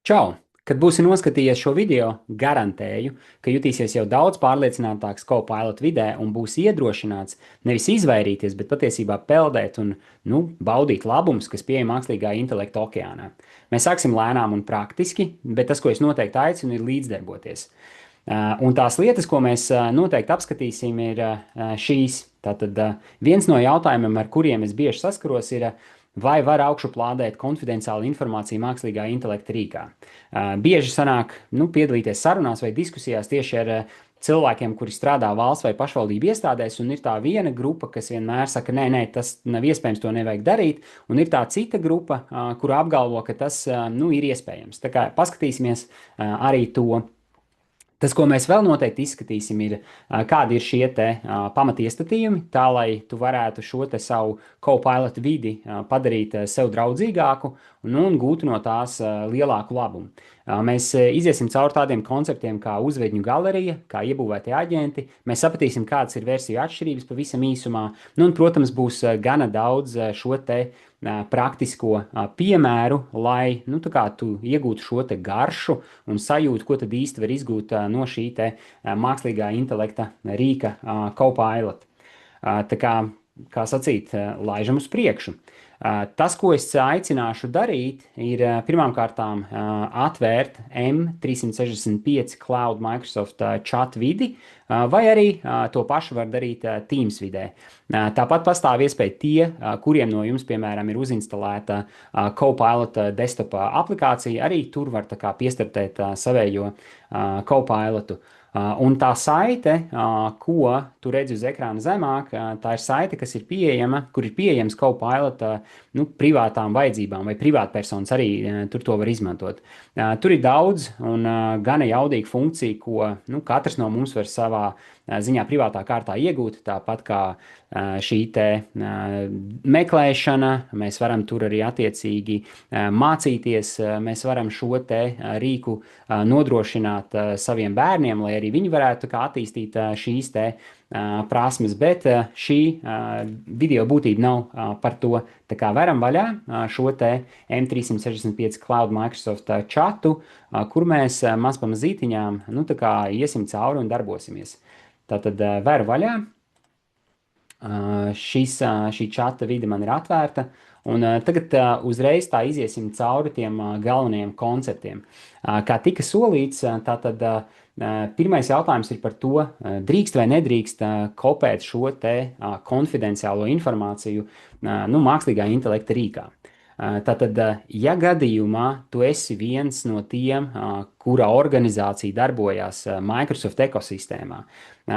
Čau! Kad būsi noskatījies šo video, garantēju, ka jutīsies jau daudz pārliecinātāks Copilot vidē un būsi iedrošināts nevis izvairīties, bet patiesībā peldēt un baudīt labumus, kas pieejami mākslīgā intelekta okeānā. Mēs sāksim lēnām un praktiski, bet tas, ko es noteikti aicinu, ir līdzdarboties. Un tās lietas, ko mēs noteikti apskatīsim, ir šīs. Tātad viens no jautājumiem, ar kuriem es bieži saskaros, ir, vai var augšuplādēt konfidenciālu informāciju mākslīgā intelekta rīkā. Bieži sanāk piedalīties sarunās vai diskusijās tieši ar cilvēkiem, kuri strādā valsts vai pašvaldību iestādēs, un ir tā viena grupa, kas vienmēr saka, nē, tas nav iespējams, to nevajag darīt, un ir tā cita grupa, kura apgalvo, ka tas ir iespējams. Tā kā paskatīsimies arī to. Tas, ko mēs vēl noteikti izskatīsim, ir, kādi ir šie pamatiestatījumi, tā lai tu varētu šo savu Copilot vidi padarīt sev draudzīgāku un gūtu no tās lielāku labumu. Mēs iziesim cauri tādiem konceptiem kā uzvedņu galerija, kā iebūvēti aģenti. Mēs sapratīsim, kādas ir versiju atšķirības pavisam īsumā. Un, protams, būs gana daudz šo praktisko piemēru, lai tu iegūtu šo garšu un sajūtu, ko tad īsti var izgūt no šī mākslīgā intelekta rīka Copilot. Tā kā sacīt, laižam uz priekšu. Tas, ko es aicināšu darīt, ir pirmkārtām atvērt M365 Cloud Microsoft chat vidi, vai arī to pašu var darīt Teams vidē. Tāpat pastāv iespēja tie, kuriem no jums, piemēram, ir uzinstalēta Copilot desktop aplikācija, arī tur var piestartēt savējo Copilotu. Un tā saite, ko tu redzi uz ekrāna zemāk, tā ir saite, kas ir pieejama, kur ir pieejams Copilot privātām vajadzībām, vai privātpersonas arī tur to var izmantot. Tur ir daudz un gana jaudīga funkcija, ko katrs no mums var savā ziņā privātā kārtā iegūt, tāpat kā šī meklēšana, mēs varam tur arī attiecīgi mācīties, mēs varam šo rīku nodrošināt saviem bērniem, lai arī viņi varētu attīstīt šīs prasmes, bet šī video būtība nav par to. Tā kā veram vaļā šo M365 Cloud Microsoft chatu, kur mēs maz pa mazītiņām iesim cauri un darbosimies. Tātad veru vaļā. Šī čata vide man ir atvērta. Un tagad uzreiz tā iziesim cauri tiem galvenajiem konceptiem. Kā tika solīts, tātad pirmais jautājums ir par to, drīkst vai nedrīkst kopēt šo konfidenciālo informāciju mākslīgā intelekta rīkā. Tātad, ja gadījumā tu esi viens no tiem, kura organizācija darbojās Microsoft ekosistēmā,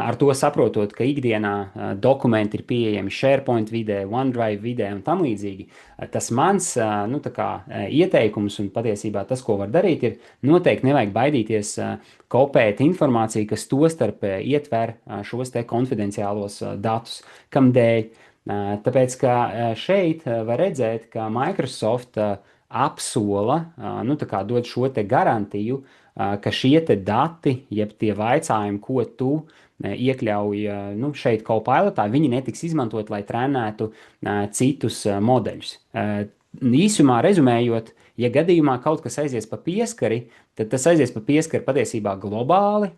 ar to saprotot, ka ikdienā dokumenti ir pieejami SharePoint vidē, OneDrive vidē un tam līdzīgi, tas mans ieteikums un patiesībā tas, ko var darīt, ir noteikti nevajag baidīties kopēt informāciju, kas tostarp ietver šos konfidenciālos datus, kam dēļ. Tāpēc, ka šeit var redzēt, ka Microsoft apsola, dod šo garantiju, ka šie dati, jeb tie vaicājumi, ko tu iekļauj šeit Copilotā, viņi netiks izmantot, lai trenētu citus modeļus. Īsumā rezumējot, ja gadījumā kaut kas aizies pa pieskari, tad tas aizies pa pieskari patiesībā globāli,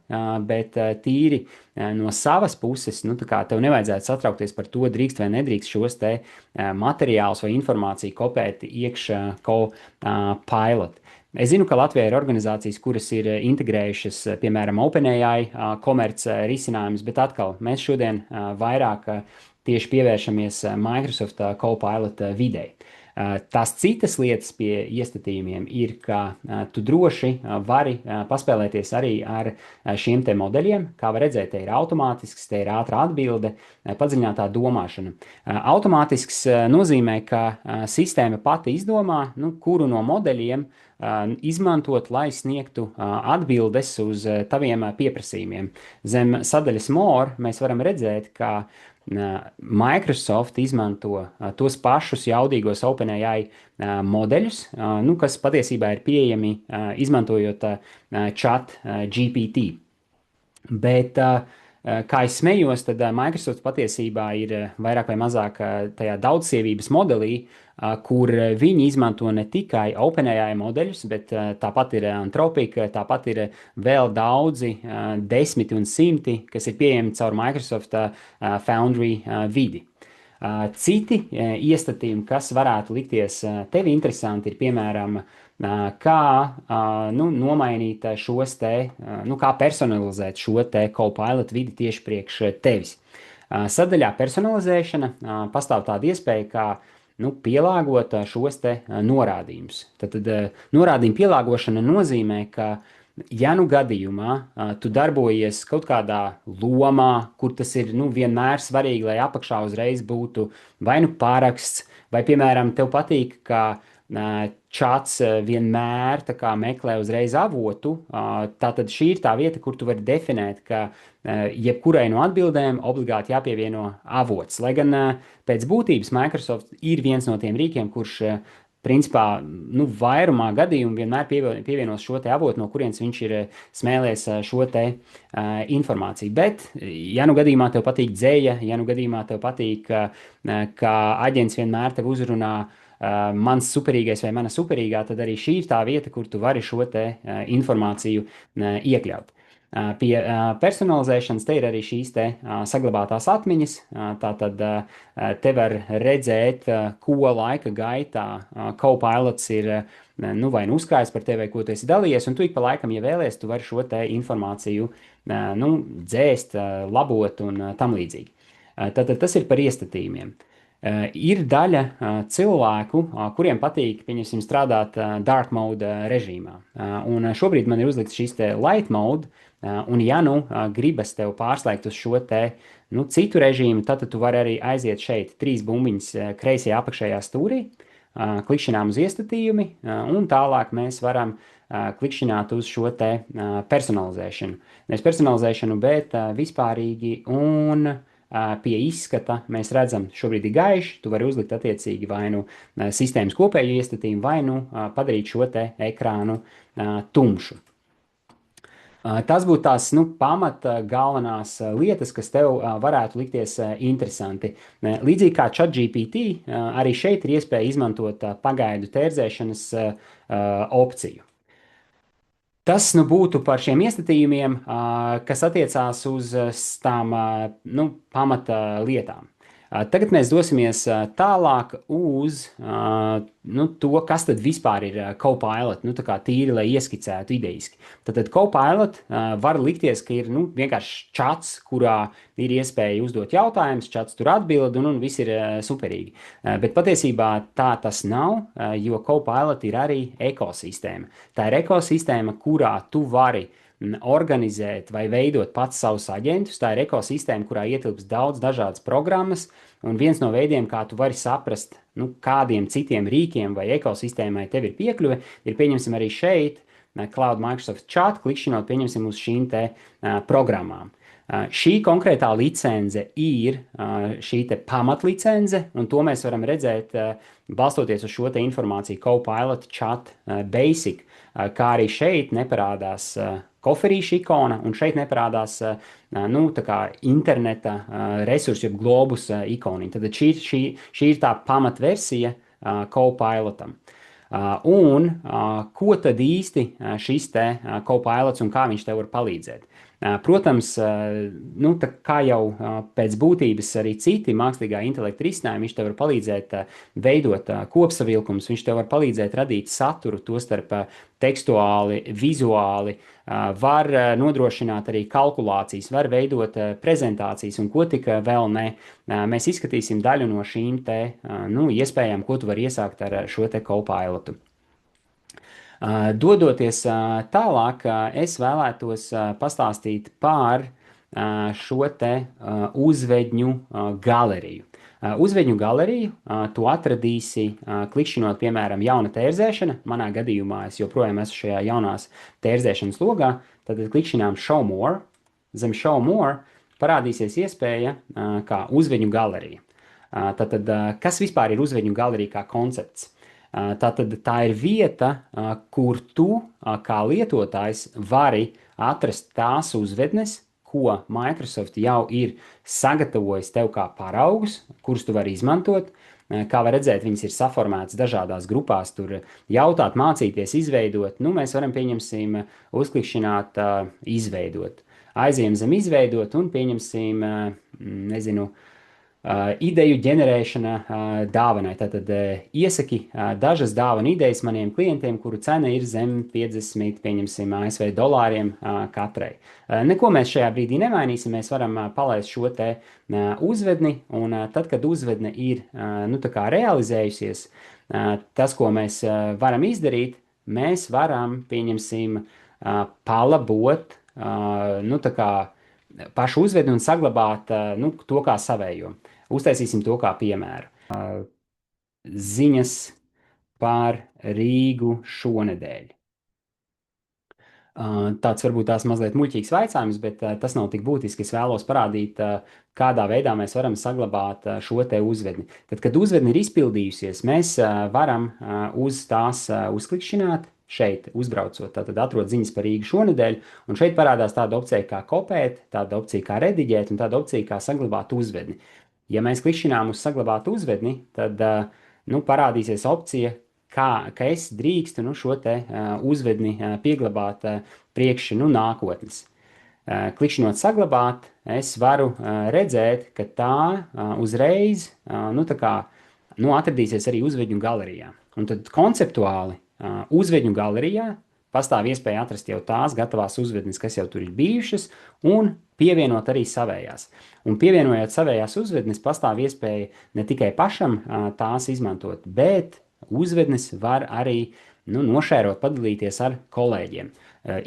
bet tīri no savas puses, tev nevajadzētu satraukties par to, drīkst vai nedrīkst šos materiālus vai informāciju kopēt iekšā Copilot. Es zinu, ka Latvijā ir organizācijas, kuras ir integrējušas, piemēram, OpenAI komerc risinājumus, bet atkal mēs šodien vairāk tieši pievēršamies Microsoft Copilot videi. Tās citas lietas pie iestatījumiem ir, ka tu droši vari paspēlēties arī ar šiem modeļiem. Kā var redzēt, te ir automātisks, te ir ātrā atbilde, padziļinātā domāšana. Automātisks nozīmē, ka sistēma pati izdomā, kuru no modeļiem izmantot, lai sniegtu atbildes uz taviem pieprasījumiem. Zem sadaļas More mēs varam redzēt, ka Microsoft izmanto tos pašus jaudīgos OpenAI modeļus, kas patiesībā ir pieejami izmantojot chat GPT. Bet, kā es smējos, tad Microsoft patiesībā ir vairāk vai mazāk tajā daudzsievības modelī kur viņi izmanto ne tikai OpenAI modeļus, bet tāpat ir Anthropic, tāpat ir vēl daudzi desmiti un simti, kas ir pieejami caur Microsoft Foundry vidi. Citi iestatījumi, kas varētu likties tev interesanti, ir piemēram, kā nomainīt šos te, kā personalizēt šo te Copilot vidi tieši priekš tevis. Sadaļā personalizēšana pastāv tāda iespēja, kā pielāgot šos te norādījumus. Tad norādījumu pielāgošana nozīmē, ka ja gadījumā tu darbojies kaut kādā lomā, kur tas ir vienmēr svarīgi, lai apakšā uzreiz būtu vai paraksts, vai, piemēram, tev patīk, ka čats vienmēr meklē uzreiz avotu, tātad šī ir tā vieta, kur tu vari definēt, ka jebkurai no atbildēm obligāti jāpievieno avots. Lai gan pēc būtības Microsoft ir viens no tiem rīkiem, kurš principā vairumā gadījumu vienmēr pievienos šo te avotu, no kurienes viņš ir smēlies šo te informāciju. Bet, ja gadījumā tev patīk dzēja, ja gadījumā tev patīk, ka aģents vienmēr tev uzrunā mans superīgais vai mana superīgā, tad arī šī ir tā vieta, kur tu vari šo te informāciju iekļaut. Pie personalizēšanas te ir arī šīs te saglabātās atmiņas, tātad te var redzēt, ko laika gaitā Copilots ir vai uzkrājis par tevi, vai ko tu esi dalījies, un tu ik pa laikam, ja vēlies, tu vari šo te informāciju dzēst, labot un tam līdzīgi. Tātad tas ir par iestatījumiem. Ir daļa cilvēku, kuriem patīk, pieņemsim, strādāt dark mode režīmā. Un šobrīd man ir uzlikts šīs te light mode, un ja gribas tev pārslēgt uz šo te citu režīmu, tad tu vari arī aiziet šeit 3 bumbiņas kreisajā apakšējā stūrī, klikšķinām uz iestatījumi, un tālāk mēs varam klikšķināt uz šo te personalizēšanu. Nevis personalizēšanu, bet vispārīgi, un pie izskata mēs redzam, šobrīd ir gaiši, tu vari uzlikt attiecīgi vai sistēmas kopēju iestatījumu, vai padarīt šo te ekrānu tumšu. Tas būtu tās pamata galvenās lietas, kas tev varētu likties interesanti. Līdzīgi kā ChatGPT, arī šeit ir iespēja izmantot pagaidu tērzēšanas opciju. Tas būtu par šiem iestatījumiem, kas attiecās uz tām pamata lietām. Tagad mēs dosimies tālāk uz to, kas tad vispār ir Copilot, tā kā tīri, lai ieskicētu idejiski. Tad Copilot var likties, ka ir vienkārši čats, kurā ir iespēja uzdot jautājumus, čats tur atbild un viss ir superīgi. Bet patiesībā tā tas nav, jo Copilot ir arī ekosistēma. Tā ir ekosistēma, kurā tu vari organizēt vai veidot pats savus aģentus. Tā ir ekosistēma, kurā ietilps daudz dažādas programmas, un viens no veidiem, kā tu vari saprast, kādiem citiem rīkiem vai ekosistēmai tev ir piekļuve, ir pieņemsim arī šeit, Cloud Microsoft Chat, klikšķinot pieņemsim uz šīm te programmām. Šī konkrētā licence ir šī te pamatlicence, un to mēs varam redzēt, balstoties uz šo te informāciju Copilot Chat Basic, kā arī šeit neparādās koferīša ikona, un šeit neparādās tā kā interneta resursu, jeb globus ikoniņa. Tad šī ir tā pamatversija Copilotam. Un ko tad īsti šis te Copilots un kā viņš tev var palīdzēt? Protams, kā jau pēc būtības arī citi mākslīgā intelekta risinājumi, viņš tev var palīdzēt veidot kopsavilkumus, viņš tev var palīdzēt radīt saturu, tostarp tekstuāli, vizuāli, var nodrošināt arī kalkulācijas, var veidot prezentācijas un ko tik vēl ne. Mēs izskatīsim daļu no šīm te iespējām, ko tu vari iesākt ar šo te Copilotu. Dodoties tālāk, es vēlētos pastāstīt par šo te uzvedņu galeriju. Uzvedņu galeriju tu atradīsi klikšķinot, piemēram, jauna tērzēšana. Manā gadījumā es joprojām esmu šajā jaunās tērzēšanas logā. Tad klikšķinām Show More. Zem Show More parādīsies iespēja kā uzvedņu galerija. Tātad, kas vispār ir uzvedņu galerija kā koncepts? Tātad tā ir vieta, kur tu kā lietotājs vari atrast tās uzvednes, ko Microsoft jau ir sagatavojis tev kā paraugus, kurus tu vari izmantot. Kā var redzēt, viņas ir saformētas dažādās grupās, tur jautāt, mācīties, izveidot. Nu, mēs varam, pieņemsim, uzklikšķināt, izveidot. Aizējam zem izveidot un pieņemsim, nezinu, ideju ģenerēšana dāvanai. Tātad iesaki dažas dāvanu idejas maniem klientiem, kuru cena ir zem 50, pieņemsim, ASV dolāriem katrai. Neko mēs šajā brīdī nemainīsim, mēs varam palaist šo te uzvedni, un tad, kad uzvedne ir, nu, tā kā realizējusies, tas, ko mēs varam izdarīt, mēs varam, pieņemsim, palabot, nu, tā kā pašu uzvedni un saglabāt, nu, to kā savējo. Uztaisīsim to kā piemēru. Ziņas par Rīgu šonedēļ. Tāds varbūt tās mazliet muļķīgs jautājums, bet tas nav tik būtiski. Es vēlos parādīt, kādā veidā mēs varam saglabāt šo te uzvedni. Tad, kad uzvedne ir izpildījusies, mēs varam uz tās uzklikšķināt. Šeit uzbraucot, tad atrod ziņas par Rīgu šonedēļ, un šeit parādās tāda opcija kā kopēt, tāda opcija kā rediģēt un tāda opcija kā saglabāt uzvedni. Ja mēs klikšķinām uz saglabāt uzvedni, tad nu, parādīsies opcija, ka es drīkstu nu, šo te uzvedni pieglabāt priekš nu, nākotnes. Klikšķinot saglabāt, es varu redzēt, ka tā uzreiz nu, tā kā, nu, atradīsies arī uzvedņu galerijā. Un tad konceptuāli uzvedņu galerijā pastāv iespēja atrast jau tās gatavās uzvednes, kas jau tur ir bijušas, un pievienot arī savējās. Un pievienojot savējās uzvednes, pastāv iespēja ne tikai pašam tās izmantot, bet uzvednes var arī nu, nošērot, padalīties ar kolēģiem.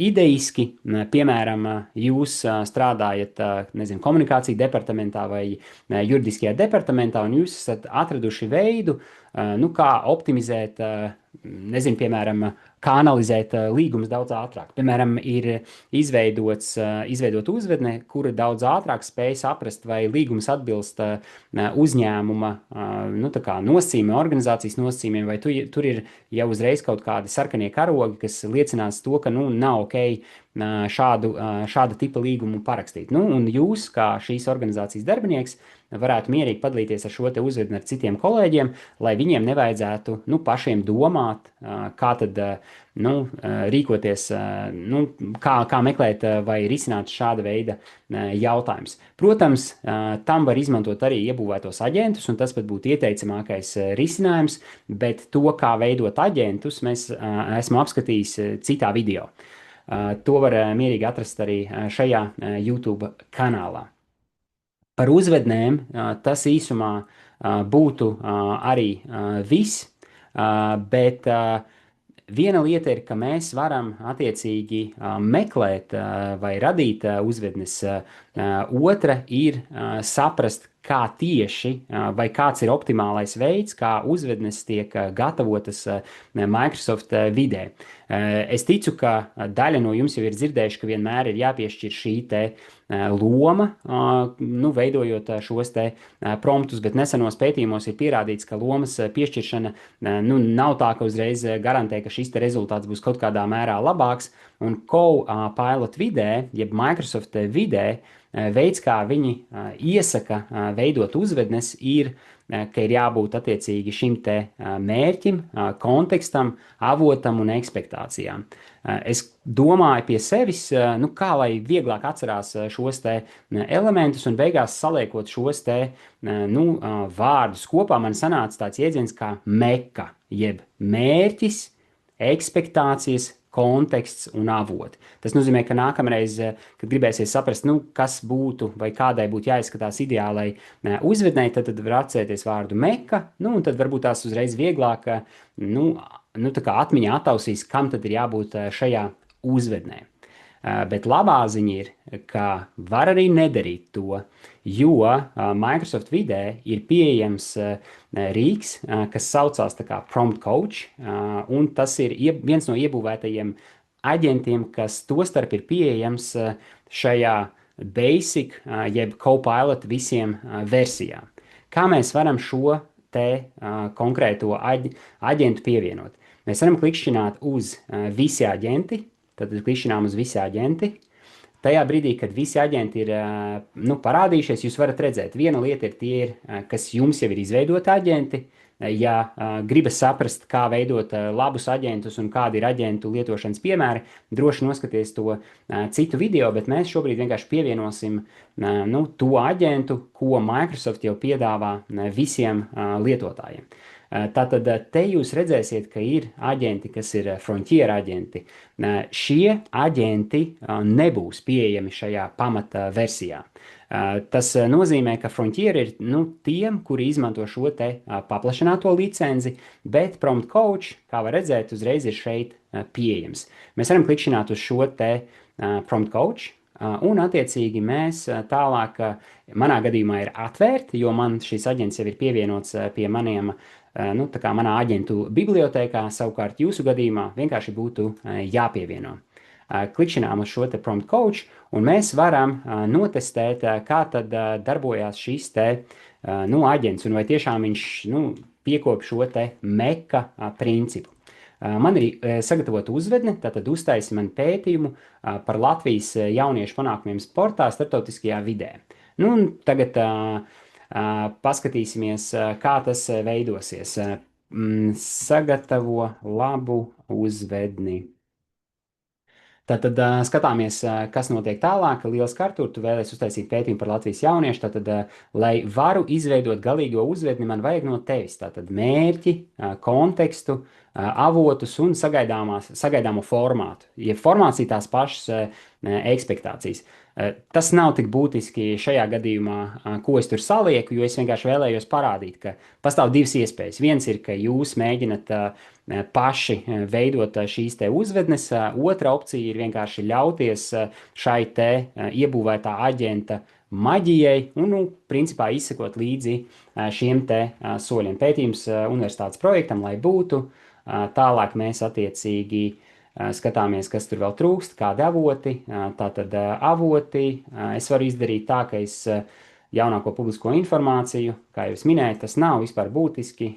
Idejiski, piemēram, jūs strādājat, nezinu, komunikāciju departamentā vai juridiskajā departamentā, un jūs esat atraduši veidu, nu, kā optimizēt, nezinu, piemēram, kā analizēt līgumus daudz ātrāk. Piemēram, ir izveidot uzvedne, kura daudz ātrāk spēj saprast, vai līgums atbilst uzņēmuma nu, tā kā nosacījumiem, organizācijas nosacījumiem, vai tur ir jau uzreiz kaut kādi sarkanie karogi, kas liecinās to, ka nu, nav ok šāda tipa līgumu parakstīt. Nu, un jūs, kā šīs organizācijas darbinieks, varētu mierīgi padalīties ar šo te uzvedni ar citiem kolēģiem, lai viņiem nevajadzētu nu, pašiem domāt, kā tad nu, rīkoties, nu, kā meklēt vai risināt šāda veida jautājumus. Protams, tam var izmantot arī iebūvētos aģentus, un tas pat būtu ieteicamākais risinājums, bet to, kā veidot aģentus, esmu apskatījis citā video. To var mierīgi atrast arī šajā YouTube kanālā. Par uzvednēm tas īsumā būtu arī viss, bet viena lieta ir, ka mēs varam attiecīgi meklēt vai radīt uzvednes. Otra ir saprast, kā tieši vai kāds ir optimālais veids, kā uzvednes tiek gatavotas Microsoft vidē. Es ticu, ka daļa no jums jau ir dzirdējuši, ka vienmēr ir jāpiešķir šī te loma, nu, veidojot šos te promptus, bet nesenos pētījumos ir pierādīts, ka lomas piešķiršana nu, nav tā, ka uzreiz garantē, ka šis te rezultāts būs kaut kādā mērā labāks, un Copilot vidē, jeb Microsoft vidē, veids, kā viņi iesaka veidot uzvednes, ir, ka ir jābūt attiecīgi šim te mērķim, kontekstam, avotam un ekspektācijām. Es domāju pie sevis, nu, kā lai vieglāk atcerās šos te elementus un beigās saliekot šos te nu, vārdus kopā, man sanāca tāds jēdziens kā meka, jeb mērķis, ekspektācijas, konteksts un avoti. Tas nozīmē, ka nākamreiz, kad gribēsies saprast, nu, kas būtu vai kādai būtu jāizskatās ideālai uzvednei, tad var atcerēties vārdu meka, nu, un tad varbūt tās uzreiz vieglāk, nu, tā kā atmiņā attausīs, kam tad ir jābūt šajā uzvednē. Bet labā ziņa ir, ka var arī nedarīt to, jo Microsoft vidē ir pieejams rīks, kas saucās tā kā Prompt Coach, un tas ir viens no iebūvētajiem aģentiem, kas tostarp ir pieejams šajā Basic, jeb Copilot visiem versijām. Kā mēs varam šo te konkrēto aģentu pievienot? Mēs varam klikšķināt uz visi aģenti, tad klikšķinām uz visi aģenti. tajā brīdī, kad visi aģenti ir nu, parādījušies, jūs varat redzēt, viena lieta ir tie, kas jums jau ir izveidoti aģenti. Ja gribas saprast, kā veidot labus aģentus un kādi ir aģentu lietošanas piemēri, droši noskaties to citu video, bet mēs šobrīd vienkārši pievienosim nu, to aģentu, ko Microsoft jau piedāvā visiem lietotājiem. Tātad te jūs redzēsiet, ka ir aģenti, kas ir Frontier aģenti. Šie aģenti nebūs pieejami šajā pamata versijā. Tas nozīmē, ka Frontier ir nu, tiem, kuri izmanto šo te paplašināto licenci, bet Prompt Coach, kā var redzēt, uzreiz ir šeit pieejams. Mēs varam klikšķināt uz šo te Prompt Coach, un attiecīgi mēs tālāk, manā gadījumā ir atvērti, jo man šis aģents jau ir pievienots pie maniem nu, tā kā manā aģentu bibliotēkā, savukārt jūsu gadījumā vienkārši būtu jāpievieno. Klikšķinām uz šo te Prompt Coach, un mēs varam notestēt, kā tad darbojās šis te nu, aģents, un vai tiešām viņš nu, piekop šo te meka principu. Man ir sagatavota uzvedne, tātad uztaisi man pētījumu par Latvijas jauniešu panākumiem sportā starptautiskajā vidē. Nu, un tagad paskatīsimies, kā tas veidosies. Sagatavo labu uzvedni. Tātad skatāmies, kas notiek tālāk. Liels kartur, tu vēlies uztaisīt pētījumu par Latvijas jauniešu. Tātad, lai varu izveidot galīgo uzvedni, man vajag no tevis tātad mērķi, kontekstu, avotus un sagaidāmo formātu. Ja formāts ir tās pašas ekspektācijas. Tas nav tik būtiski šajā gadījumā, ko es tur salieku, jo es vienkārši vēlējos parādīt, ka pastāv divas iespējas. Viens ir, ka jūs mēģināt paši veidot šīs te uzvednes. Otra opcija ir vienkārši ļauties šai te iebūvētā aģenta maģijai un, nu, principā izsekot līdzi šiem te soļiem. Pētījums universitātes projektam, lai būtu. Tālāk mēs attiecīgi skatāmies, kas tur vēl trūkst, kādi avoti. Tātad avoti es varu izdarīt tā, ka es jaunāko publisko informāciju, kā jau es minēju, tas nav vispār būtiski,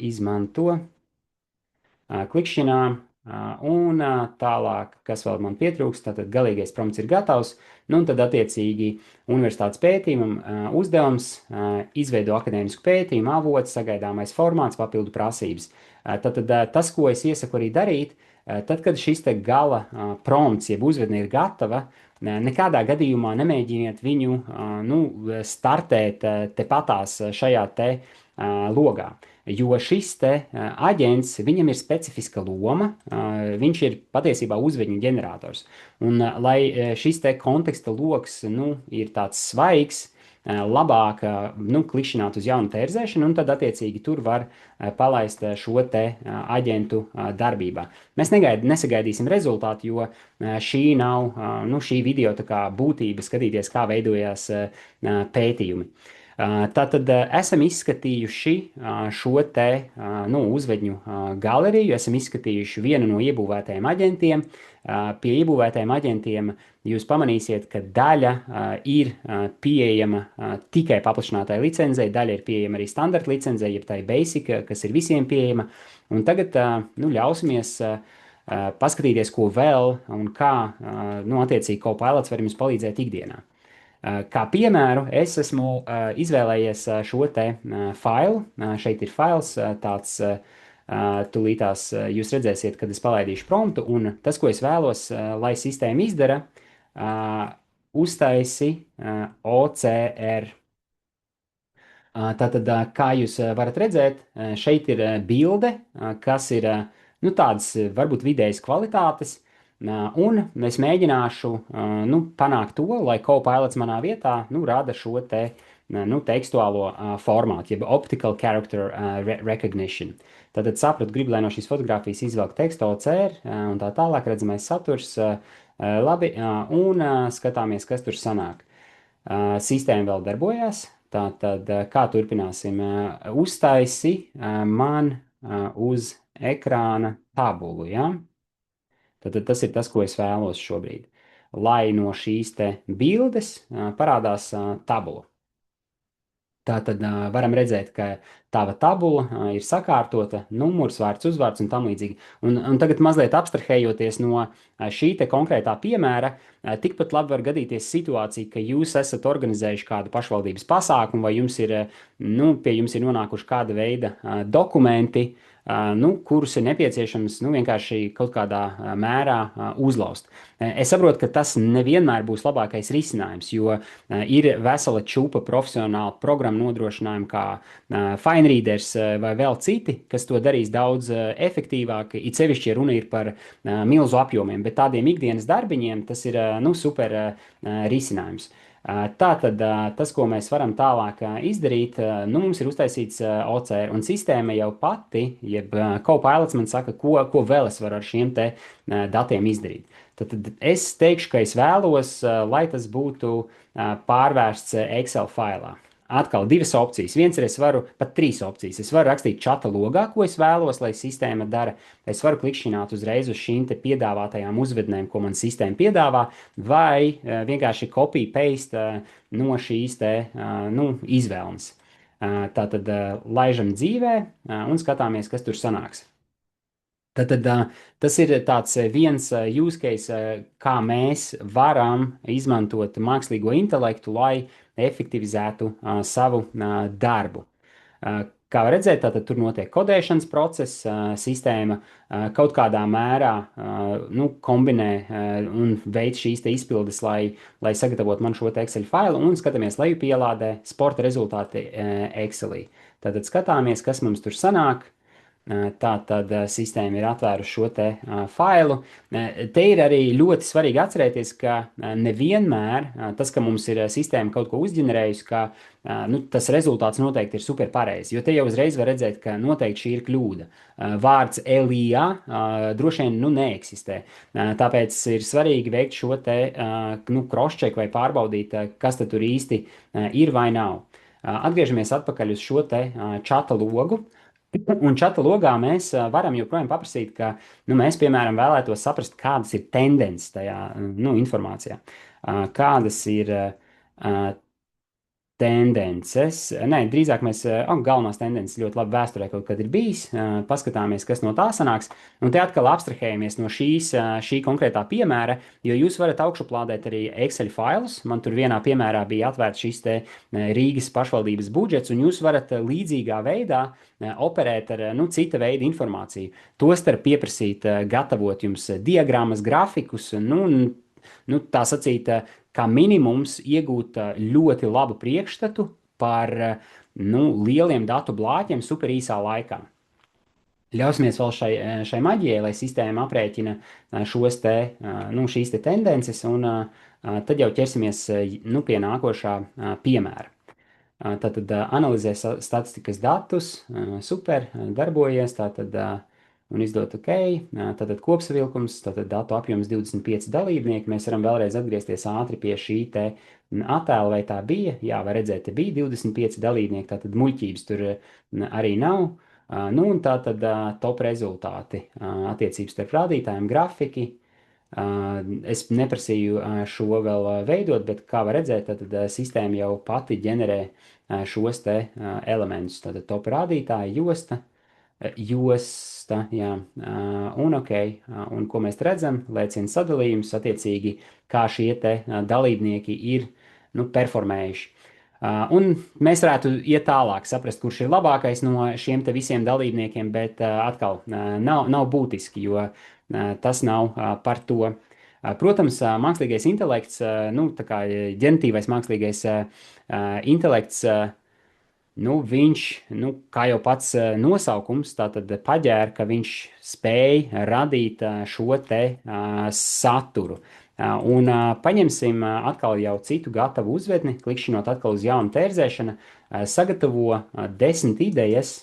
izmanto. Klikšķinām, un tālāk, kas vēl man pietrūkst, tātad galīgais prompts ir gatavs, nu un tad attiecīgi universitātes pētījumam uzdevums izveido akadēmisku pētījumu, avots, sagaidāmais formāts, papildu prasības. Tātad tas, ko es iesaku arī darīt, tad, kad šis te gala prompts, jeb uzvedne ir gatava, nekādā gadījumā nemēģiniet viņu nu, startēt tepatās šajā te logā. Jo šis te aģents, viņam ir specifiska loma, viņš ir patiesībā uzvedņu ģenerators. Un, lai šis te konteksta loks nu, ir tāds svaigs, labāk nu, klikšķināt uz jaunu tērzēšanu, un tad attiecīgi tur var palaist šo te aģentu darbībā. Mēs nesagaidīsim rezultātu, jo šī nav nu, šī video tā kā būtība skatīties, kā veidojās pētījumi. Tātad esam izskatījuši šo te nu, uzvedņu galeriju, esam izskatījuši vienu no iebūvētajiem aģentiem. Pie iebūvētajiem aģentiem jūs pamanīsiet, ka daļa ir pieejama tikai paplašinātai licencei, daļa ir pieejama arī standarta licencei, jeb tai basic, kas ir visiem pieejama. Un tagad nu, ļausimies paskatīties, ko vēl un kā nu, attiecīgi Copilots var jums palīdzēt ikdienā. Kā piemēru, es esmu izvēlējies šo te failu. Šeit ir fails tāds, tūlītās jūs redzēsiet, kad es palaidīšu promptu, un tas, ko es vēlos, lai sistēma izdara, uztaisi OCR. Tātad, kā jūs varat redzēt, šeit ir bilde, kas ir nu, tādas varbūt vidējas kvalitātes, un es mēģināšu nu, panākt to, lai Copilots manā vietā nu, rada šo te nu, tekstuālo formātu, jeb Optical Character Recognition. Tātad sapratu, gribu, lai no šīs fotogrāfijas izvelk tekstu OCR un tā tālāk redzamais saturs. Labi, un skatāmies, kas tur sanāk. Sistēma vēl darbojās, tātad kā turpināsim? Uztaisi man uz ekrāna tabulu, ja? Tātad tas ir tas, ko es vēlos šobrīd. Lai no šīs te bildes parādās tabula. Tātad varam redzēt, ka tava tabula ir sakārtota, numurs, vārds, uzvārds un tam līdzīgi. Un tagad mazliet abstrahējoties no šī te konkrētā piemēra, tikpat labi var gadīties situācija, ka jūs esat organizējuši kādu pašvaldības pasākumu, vai jums ir, pie jums ir nonākuši kāda veida dokumenti, kurus ir nepieciešams vienkārši kaut kādā mērā uzlaust. Es saprotu, ka tas nevienmēr būs labākais risinājums, jo ir vesela čūpa profesionāla programmu nodrošinājumi, kā FineReaders vai vēl citi, kas to darīs daudz efektīvāk. It sevišķi, ja runa ir par milzu apjomiem, bet tādiem ikdienas darbiņiem tas ir super risinājums. Tātad tas, ko mēs varam tālāk izdarīt, mums ir uztaisīts OCR, un sistēma jau pati, jeb Copilots man saka, ko vēl es varu ar šiem te datiem izdarīt. Tad es teikšu, ka es vēlos, lai tas būtu pārvērsts Excel failā. Atkal divas opcijas. Viens ir, es varu pat trīs opcijas. Es varu rakstīt čata logā, ko es vēlos, lai sistēma dara. Es varu klikšķināt uzreiz uz šīm te piedāvātajām uzvednēm, ko man sistēma piedāvā, vai vienkārši copy-paste no šīs te izvēles. Tātad laižam dzīvē un skatāmies, kas tur sanāks. Tad tas ir tāds viens use case, kā mēs varam izmantot mākslīgo intelektu, lai efektivizētu savu darbu. Kā var redzēt, tātad tur notiek kodēšanas process, sistēma kaut kādā mērā kombinē un veic šīs te izpildes, lai sagatavotu man šo te Excel failu, un skatāmies lejupielādē sporta rezultāti Excelī. Tātad skatāmies, kas mums tur sanāk. Tātad sistēma ir atvērusi šo te failu. Te ir arī ļoti svarīgi atcerēties, ka nevienmēr tas, ka mums ir sistēma kaut ko uzģenerējusi, ka tas rezultāts noteikti ir super pareizs, jo te jau uzreiz var redzēt, ka noteikti šī ir kļūda. Vārds Elija droši vien neeksistē. Tāpēc ir svarīgi veikt šo te cross-check vai pārbaudīt, kas tad tur īsti ir vai nav. Atgriežamies atpakaļ uz šo te čata logu. Un čata logā mēs varam joprojām paprasīt, ka mēs, piemēram, vēlētos saprast, kādas ir tendences tajā informācijā. Kādas ir tendences. Nē, drīzāk mēs galvenās tendences ļoti labi vēsturē kaut kad ir bijis. Paskatāmies, kas no tā sanāks. Un te atkal abstrahējamies no šī konkrētā piemēra, jo jūs varat augšuplādēt arī Excel failus. Man tur vienā piemērā bija atvērts šis te Rīgas pašvaldības budžets, un jūs varat līdzīgā veidā operēt ar cita veida informāciju. Tostarp pieprasīt, gatavot jums diagrammas, grafikus, tā sacīt, kā minimums iegūt ļoti labu priekšstatu par lieliem datu blāķiem super īsā laikā. Ļausimies vēl šai maģijai, lai sistēma aprēķina šīs te tendences, un tad jau ķersimies pie nākošā piemēra. Tātad analizē statistikas datus, super, darbojies, un izdot OK. Tātad kopsavilkums, tātad datu apjoms 25 dalībnieki. Mēs varam vēlreiz atgriezties ātri pie šī te attēla, vai tā bija. Jā, var redzēt, te bija 25 dalībnieki, tātad muļķības tur arī nav. Un tātad top rezultāti attiecības starp rādītājiem, grafiki. Es neprasīju šo vēl veidot, bet kā var redzēt, tad sistēma jau pati ģenerē šos te elementus. Tātad top rādītāji, josta, jā, un OK, un ko mēs redzam, lēcienu sadalījums, attiecīgi, kā šie te dalībnieki ir performējuši. Un mēs varētu iet tālāk, saprast, kurš ir labākais no šiem te visiem dalībniekiem, bet atkal nav būtiski, jo tas nav par to. Protams, mākslīgais intelekts, tā kā ģeneratīvais mākslīgais intelekts, viņš, kā jau pats nosaukums, tātad paģēra, ka viņš spēj radīt šo te saturu. Un paņemsim atkal jau citu gatavu uzvedni, klikšķinot atkal uz jaunu tērzēšanu, sagatavo 10 idejas,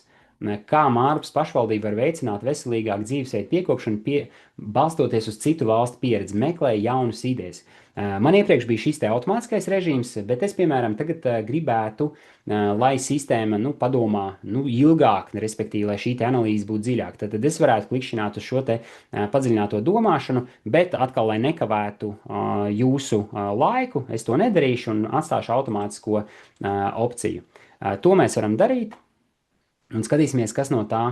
kā Mārpas pašvaldība var veicināt veselīgāku dzīvesveidu piekopšanu, balstoties uz citu valstu pieredzi, meklē jaunas idejas. Man iepriekš bija šis te automātiskais režīms, bet es, piemēram, tagad gribētu, lai sistēma padomā ilgāk, respektīvi, lai šī te analīze būtu dziļāka. Tad es varētu klikšķināt uz šo te padziļināto domāšanu, bet atkal, lai nekavētu jūsu laiku, es to nedarīšu un atstāšu automātisko opciju. To mēs varam darīt. Un skatīsimies, kas no tā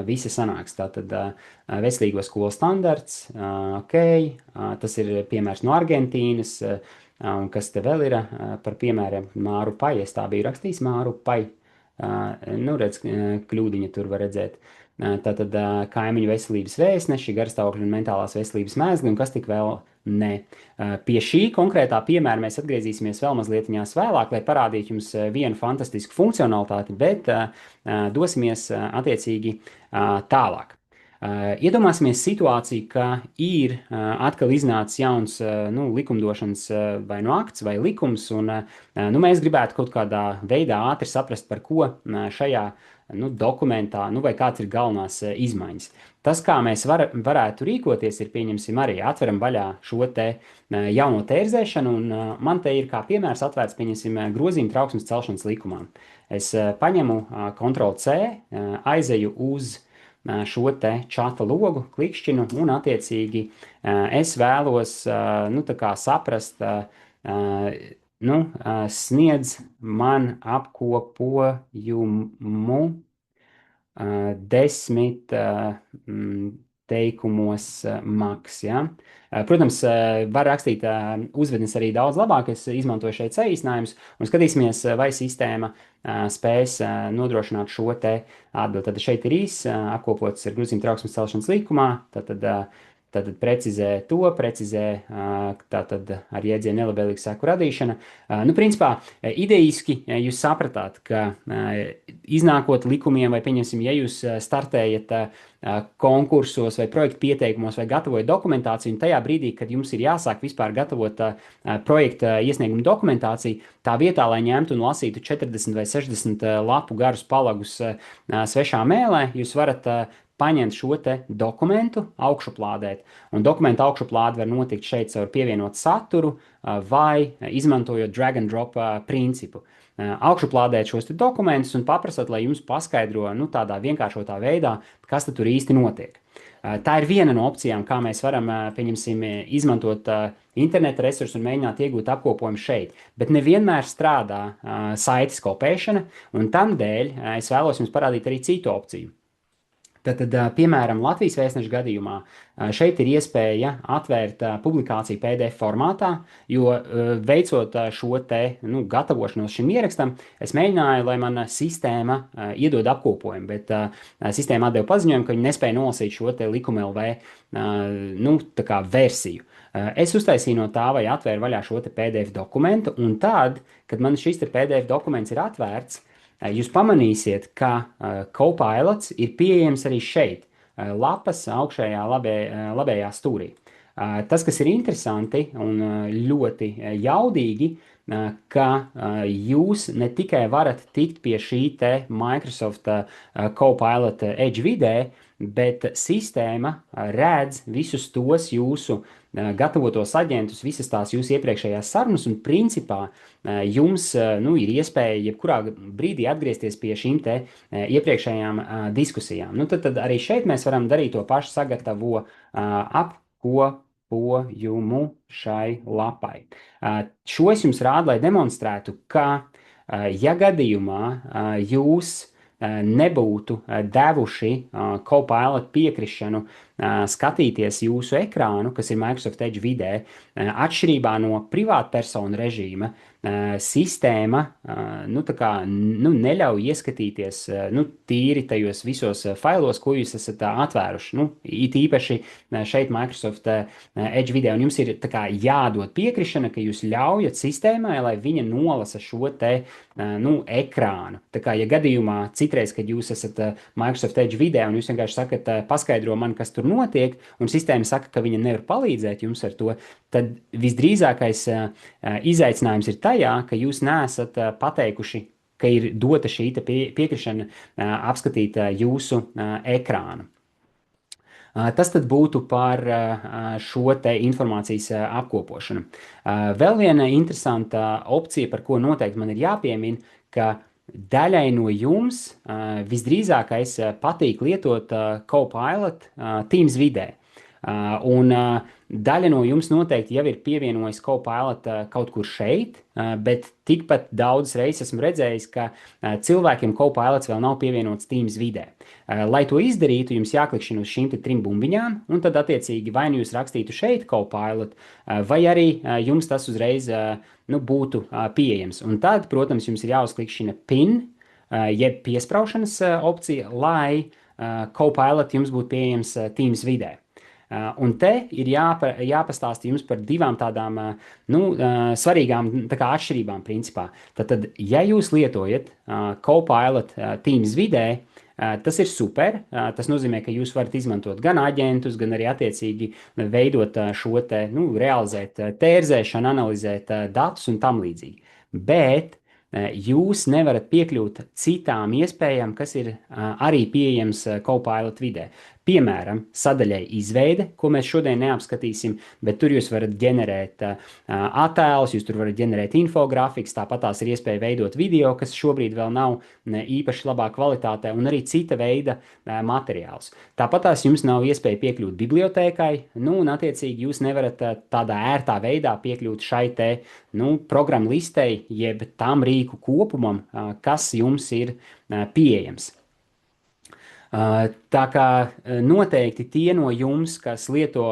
visa sanāks. Tātad veselīgo skolu standarts, ok, tas ir piemērs no Argentīnas, un kas te vēl ir par piemēriem Māru Pai, es tā biju rakstījis Māru Pai, nu redz, kļūdiņa tur var redzēt. Tātad kaimiņu veselības vēstneši, garstāvokļa un mentālās veselības mēsli un kas tik vēl ne. Pie šī konkrētā piemēra mēs atgriezīsimies vēl mazliet vēlāk, lai parādītu jums vienu fantastisku funkcionalitāti, bet dosimies attiecīgi tālāk. Iedomāsimies situāciju, ka ir atkal iznācis jauns likumdošanas vai nu akts vai likums, un mēs gribētu kaut kādā veidā ātri saprast, par ko šajā dokumentā, vai kāds ir galvenās izmaiņas. Tas, kā mēs varētu rīkoties, ir, pieņemsim, arī atveram vaļā šo te jauno tērzēšanu, un man te ir kā piemērs atvērts, pieņemsim, grozījuma trauksmes celšanas likumā. Es paņemu Ctrl+C, aizeju uz šo te čata logu, klikšķinu, un attiecīgi es vēlos, tā kā saprast, sniedz man apkopojumu 10 teikumos maks. Ja? Protams, var rakstīt uzvednes arī daudz labāk. Es izmantoju šeit saīsinājumus un skatīsimies, vai sistēma spēs nodrošināt šo te atbildi. Tad šeit ir apkopots ar grozījuma trauksmes celšanas likumā. Tātad precizē to, tātad ar jēdzienu nelabvēlīgu seku radīšana. Principā, idejiski jūs sapratāt, ka iznākot likumiem vai, pieņemsim, ja jūs startējat konkursos vai projektu pieteikumos vai gatavojat dokumentāciju, un tajā brīdī, kad jums ir jāsāk vispār gatavot projekta iesniegumu dokumentāciju, tā vietā, lai ņemtu un lasītu 40 vai 60 lapu garus palagus svešā mēlē, jūs varat paņemt šo te dokumentu, augšuplādēt. Un dokumentu augšuplāde var notikt šeit caur pievienot saturu vai izmantojot drag and drop principu. Augšuplādēt šos te dokumentus un paprasat, lai jums paskaidro tādā vienkāršotā veidā, kas tur īsti notiek. Tā ir viena no opcijām, kā mēs varam, pieņemsim, izmantot interneta resursu un mēģināt iegūt apkopojumu šeit. Bet nevienmēr strādā saites kopēšana, un tam dēļ es vēlos jums parādīt arī citu opciju. Tad, piemēram, Latvijas vēstneša gadījumā šeit ir iespēja atvērt publikāciju PDF formātā, jo veicot šo te gatavošanos šim ierakstam, es mēģināju, lai mana sistēma iedod apkopojumu, bet sistēma atdeva paziņojumu, ka viņi nespēja nolasīt šo te likuma LV tā kā versiju. Es uztaisīju no tā, vai atvēru vaļā šo te PDF dokumentu, un tad, kad man šis te PDF dokuments ir atvērts, jūs pamanīsiet, ka Copilots ir pieejams arī šeit, lapas augšējā labējā stūrī. Tas, kas ir interesanti un ļoti jaudīgi, ka jūs ne tikai varat tikt pie šī te Microsoft Copilot Edge vidē, bet sistēma redz visus tos jūsu gatavotos aģentus, visas tās jūsu iepriekšējās sarunas, un principā jums ir iespēja jebkurā brīdī atgriezties pie šīm te iepriekšējām diskusijām. Tad arī šeit mēs varam darīt to pašu, sagatavo apkopojumu šai lapai. Šo es jums rādu, lai demonstrētu, ka ja gadījumā jūs nebūtu devuši Copilot piekrišanu skatīties jūsu ekrānu, kas ir Microsoft Edge vidē, atšķirībā no privātpersonu režīma, sistēma neļauj ieskatīties tīri tajos visos failos, ko jūs esat atvēruši. It īpaši šeit Microsoft Edge vidē, un jums ir jādod piekrišana, ka jūs ļaujat sistēmai, lai viņa nolasa šo te ekrānu. Ja gadījumā citreiz, kad jūs esat Microsoft Edge vidē, un jūs vienkārši sakat, paskaidro man, kas tur notiek, un sistēma saka, ka viņa nevar palīdzēt jums ar to, tad visdrīzākais izaicinājums ir tajā, ka jūs neesat pateikuši, ka ir dota šī piekrišana apskatīt jūsu ekrānu. Tas tad būtu par šo te informācijas apkopošanu. Vēl viena interesanta opcija, par ko noteikti man ir jāpiemina, ka daļai no jums visdrīzākais patīk lietot Copilot Teams vidē. Un daļa no jums noteikti jau ir pievienojis Copilot kaut kur šeit, bet tikpat daudz reizes esmu redzējis, ka cilvēkiem Copilots vēl nav pievienots Teams vidē. Lai to izdarītu, jums jāklikšķina uz šīm trim bumbiņām, un tad attiecīgi vai nu jūs rakstītu šeit Copilot, vai arī jums tas uzreiz būtu pieejams. Un tad, protams, jums ir jāuzklikšķina PIN, jeb piespraušanas opcija, lai Copilot jums būtu pieejams Teams vidē. Un te ir jāpastāsta jums par divām tādām svarīgām atšķirībām principā. Tad, ja jūs lietojat Copilot Teams vidē, tas ir super. Tas nozīmē, ka jūs varat izmantot gan aģentus, gan arī attiecīgi veidot šo te, realizēt tērzēšanu, analizēt datus un tam līdzīgi. Bet jūs nevarat piekļūt citām iespējām, kas ir arī pieejams Copilot vidē. Piemēram, sadaļai izveide, ko mēs šodien neapskatīsim, bet tur jūs varat ģenerēt attēlus, jūs tur varat ģenerēt infografikas, tāpat tās ir iespēja veidot video, kas šobrīd vēl nav īpaši labā kvalitātē, un arī cita veida materiālus. Tāpat tās jums nav iespēja piekļūt bibliotēkai, un attiecīgi jūs nevarat tādā ērtā veidā piekļūt šai te programmu listei, jeb tam rīku kopumam, kas jums ir pieejams. Tā kā noteikti tie no jums, kas lieto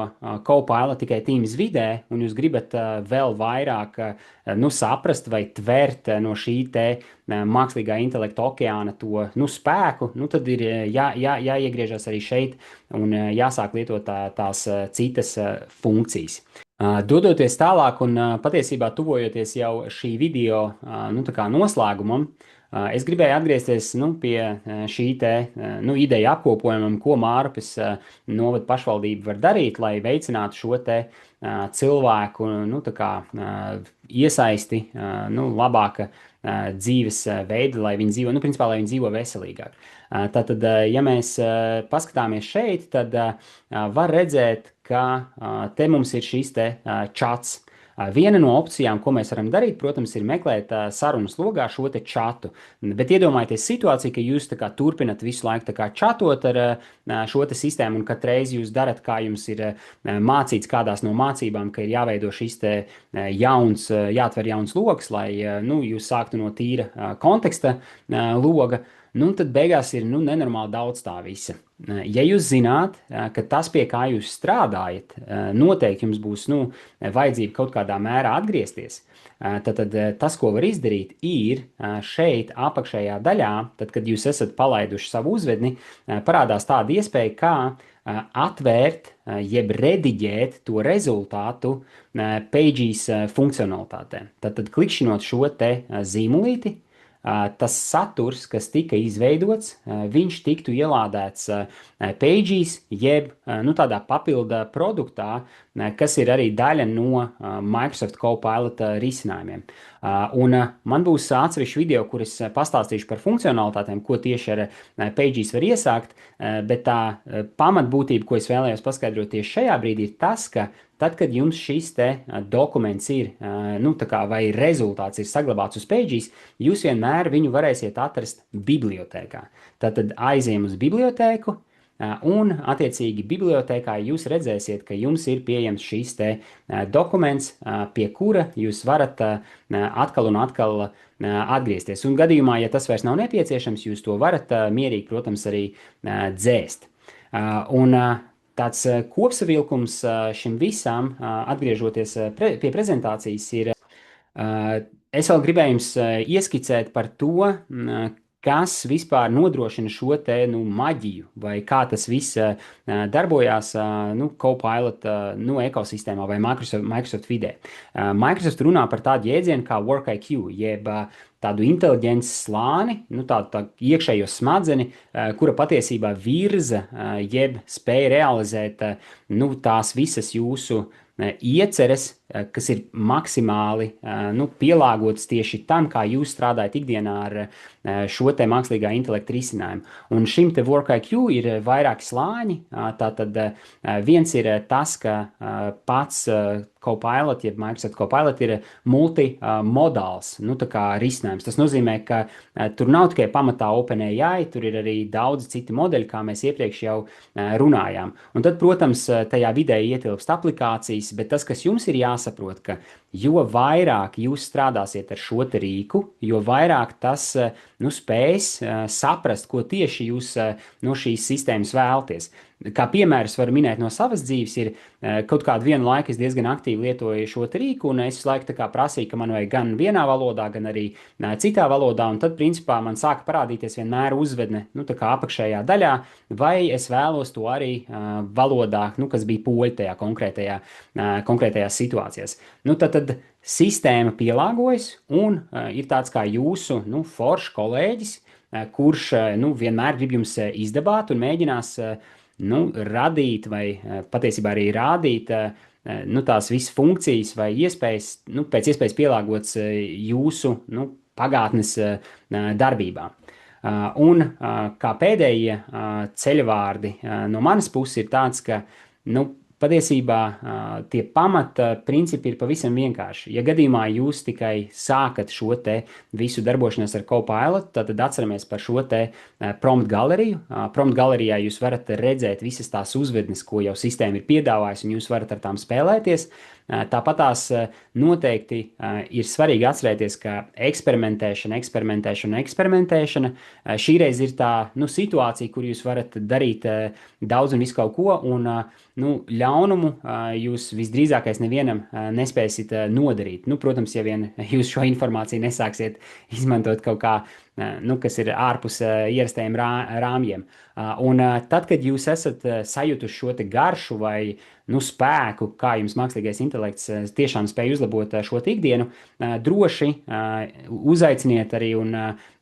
Copilot tikai Teams vidē, un jūs gribat vēl vairāk saprast vai tvert no šī te mākslīgā intelekta okeāna to spēku, tad ir jāiegriežas arī šeit un jāsāk lietot tās citas funkcijas. Dodoties tālāk un patiesībā tuvojoties jau šī video noslēgumam, es gribēju atgriezties pie šī te ideja apkopojumam, ko Mārupes novada pašvaldība var darīt, lai veicinātu šo te cilvēku iesaisti labāka dzīves veida, lai viņi dzīvo, principā, lai viņi dzīvo veselīgāk. Tātad, ja mēs paskatāmies šeit, tad var redzēt, ka te mums ir šis te čats. Viena no opcijām, ko mēs varam darīt, protams, ir meklēt sarunas logā šo te čatu. Bet iedomājieties situāciju, ka jūs turpinat visu laiku čatot ar šo te sistēmu, un katru reizi jūs darat, kā jums ir mācīts kādās no mācībām, ka ir jāveido šis te jāatver jauns logs, lai jūs sāktu no tīra konteksta loga. Tad beigās ir nenormāli daudz tā visa. Ja jūs zināt, ka tas, pie kā jūs strādājat, noteikti jums būs vajadzība kaut kādā mērā atgriezties, tad tas, ko var izdarīt, ir šeit apakšējā daļā, tad, kad jūs esat palaiduši savu uzvedni, parādās tāda iespēja, kā atvērt, jeb rediģēt to rezultātu Pages funkcionalitātē. Tad klikšķinot šo te zīmolīti, tas saturs, kas tika izveidots, viņš tiktu ielādēts Pages, jeb tādā papildu produktā, kas ir arī daļa no Microsoft Copilot risinājumiem. Un man būs atsevišķi video, kur es pastāstīšu par funkcionalitātēm, ko tieši ar Pages var iesākt, bet tā pamatbūtība, ko es vēlējos paskaidrot tieši šajā brīdī, ir tas, ka tad, kad jums šis te dokuments ir, vai rezultāts ir saglabāts uz Pages, jūs vienmēr viņu varēsiet atrast bibliotēkā. Tātad aizējam uz bibliotēku, un attiecīgi bibliotēkā jūs redzēsiet, ka jums ir pieejams šis te dokuments, pie kura jūs varat atkal un atkal atgriezties. Un gadījumā, ja tas vairs nav nepieciešams, jūs to varat mierīgi, protams, arī dzēst. Un tāds kopsavilkums šim visam, atgriežoties pie prezentācijas, ir, es vēl gribēju jums ieskicēt par to, kas vispār nodrošina šo te maģiju, vai kā tas viss darbojās Copilot ekosistēmā vai Microsoft vidē. Microsoft runā par tādu jēdzienu kā WorkIQ, jeb tādu inteliģences slāni, tādu iekšējo smadzeni, kura patiesībā virza, jeb spēja realizēt tās visas jūsu ieceres, kas ir maksimāli pielāgotas tieši tam, kā jūs strādājat ikdienā ar šo te mākslīgā intelekta risinājumu. Un šim te WorkIQ ir vairāki slāņi. Tātad viens ir tas, ka pats Copilot, jeb Microsoft Copilot ir multimodāls, tā kā risinājums. Tas nozīmē, ka tur nav tikai pamatā OpenAI, tur ir arī daudz citi modeļi, kā mēs iepriekš jau runājām. Un tad, protams, tajā vidē ietilpst aplikācijas, bet tas, kas jums ir jāsaprot, ka jo vairāk jūs strādāsiet ar šo te rīku, jo vairāk tas spēs saprast, ko tieši jūs no šīs sistēmas vēlaties. Kā piemērs varu minēt no savas dzīves, ir kaut kādu vienu laiku es diezgan aktīvi lietoju šo rīku, un es visu laiku tā kā prasīju, ka man vajag gan vienā valodā, gan arī citā valodā, un tad, principā, man sāka parādīties vienmēr uzvedne, tā kā apakšējā daļā, vai es vēlos to arī valodā, kas bija poļu tajā konkrētajās situācijās. Tad sistēma pielāgojas, un ir tāds kā jūsu, foršs kolēģis, kurš, vienmēr grib jums izdabāt un mēģinās radīt vai patiesībā arī rādīt tās visas funkcijas vai iespējas, pēc iespējas pielāgotas jūsu pagātnes darbībām. Un kā pēdējie ceļvārdi no manas puses ir tāds, ka patiesībā tie pamata principi ir pavisam vienkārši. Ja gadījumā jūs tikai sākat šo te visu darbošanos ar Copilot, tad atceramies par šo te prompt galeriju. Prompt galerijā jūs varat redzēt visas tās uzvednes, ko jau sistēma ir piedāvājusi, un jūs varat ar tām spēlēties. Tāpatās noteikti ir svarīgi atcerēties, ka eksperimentēšana šīreiz ir tā situācija, kur jūs varat darīt daudz un visu kaut ko, un ļaunumu jūs visdrīzākais nevienam nespēsiet nodarīt. Protams, ja vien jūs šo informāciju nesāksiet izmantot kaut kā, kas ir ārpus ierastajiem rāmjiem. Un tad, kad jūs esat sajutuši šo te garšu vai spēku, kā jums mākslīgais intelekts tiešām spēj uzlabot šo ikdienu, droši uzaiciniet arī un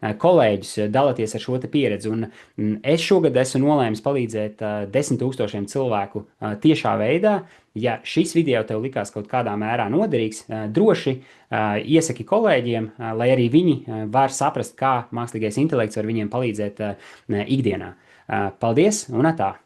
kolēģus dalieties ar šo te pieredzi. Un es šogad esmu nolēmis palīdzēt 10 000 cilvēku tiešā veidā. Ja šis video tev likās kaut kādā mērā noderīgs, droši iesaki kolēģiem, lai arī viņi var saprast, kā mākslīgais intelekts var viņiem palīdzēt ikdienā. Paldies un atā!